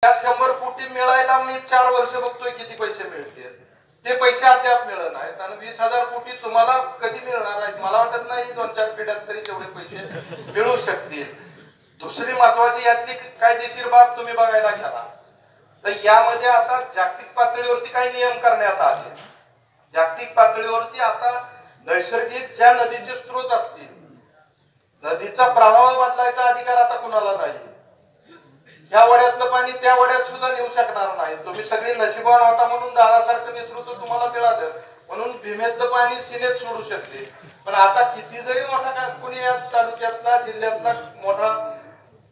त्या 100 कोटी मिळायला मी 4 वर्ष बघतोय किती पैसे मिळतील. ते पैसे अद्याप मिळत नाहीत आणि 20,000 कोटी तुम्हाला कधी मिळणार आहेत मला वाटत नाही 2-4 पिढ्यात तरी तेवढे पैसे मिळू शकतील. दुसरी महत्वाची यातली कायदेशीर बाब तुम्ही बघायला गेला तर यामध्ये आता जागतिक पातळीवरती काही नियम करण्यात आले. जागतिक पातळीवरती आता नैसर्गिक ज्या नदीचे स्रोत असतील नदीचा प्रवाह बदलायचा अधिकार आता कुणाला नाही. या वड्यातलं पाणी त्या वड्यात सुद्धा नेऊ शकणार नाही. तुम्ही सगळे नशिबान होता म्हणून दादासारखं नेतृत्व तुम्हाला मिळालं म्हणून भीमेतलं पाणी सिनेत सोडू शकते. पण आता किती जरी मोठा कोणी या तालुक्यातला जिल्ह्यातला मोठा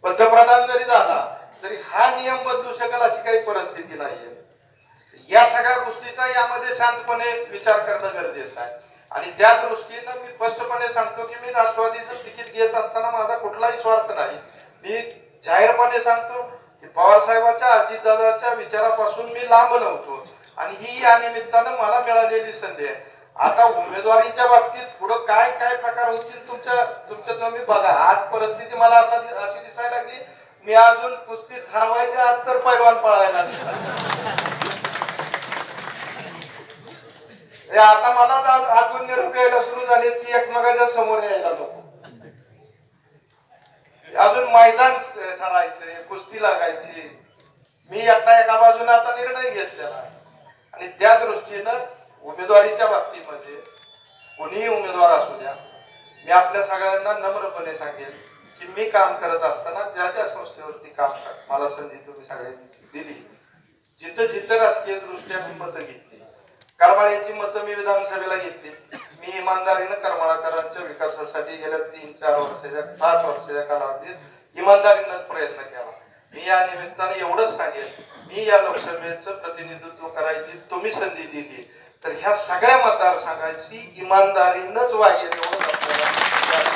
पंतप्रधान जरी झाला तरी हा नियम बदलू शकेल अशी काही परिस्थिती नाहीये. या सगळ्या गोष्टीचा यामध्ये शांतपणे विचार करणं गरजेचं आहे. आणि त्या दृष्टीनं मी स्पष्टपणे सांगतो की मी राष्ट्रवादीचं तिकीट घेत असताना माझा कुठलाही स्वार्थ नाही. मी जाहीरपणे सांगतो की पवार साहेबांच्या अजितदादाच्या विचारापासून मी लांब नव्हतो आणि ही या निमित्तानं मला मिळालेली संधी आहे. आता उमेदवारीच्या बाबतीत पुढे काय काय प्रकार होतील तुमच्या तुम्ही बघा. आज परिस्थिती मला अशी दिसायला लागली मी अजून कुस्ती ठरवायच्या आत तर पैलवान पळायला आता मला अजून निरोप यायला सुरू झाले की एकमेकाच्या समोर यायला नको. अजून मैदान ठरायचे कुस्ती लागायची. मी एका बाजूने आता निर्णय घेतलेला आणि त्या दृष्टीनं उमेदवारीच्या बाबतीमध्ये कोणीही उमेदवार असू द्या मी आपल्या सगळ्यांना नम्रपणे सांगेल की मी काम करत असताना ज्या त्या संस्थेवरती काम मला संधी तुम्ही सगळ्यांनी दिली जिथं जिथं राजकीय दृष्ट्या मी मतं घेतली. करमाळ्याची मतं मी विधानसभेला घेतली. मी इमानदारीनं करमाळकरांच्या विकासासाठी गेल्या 3-4 वर्षाच्या 5 वर्षाच्या कालावधीत इमानदारीनंच प्रयत्न केला. मी या निमित्ताने एवढंच सांगेन मी या लोकसभेचं प्रतिनिधित्व करायची तुम्ही संधी दिली तर ह्या सगळ्या मतदारसंघाची इमानदारीनंच वागेल एवढं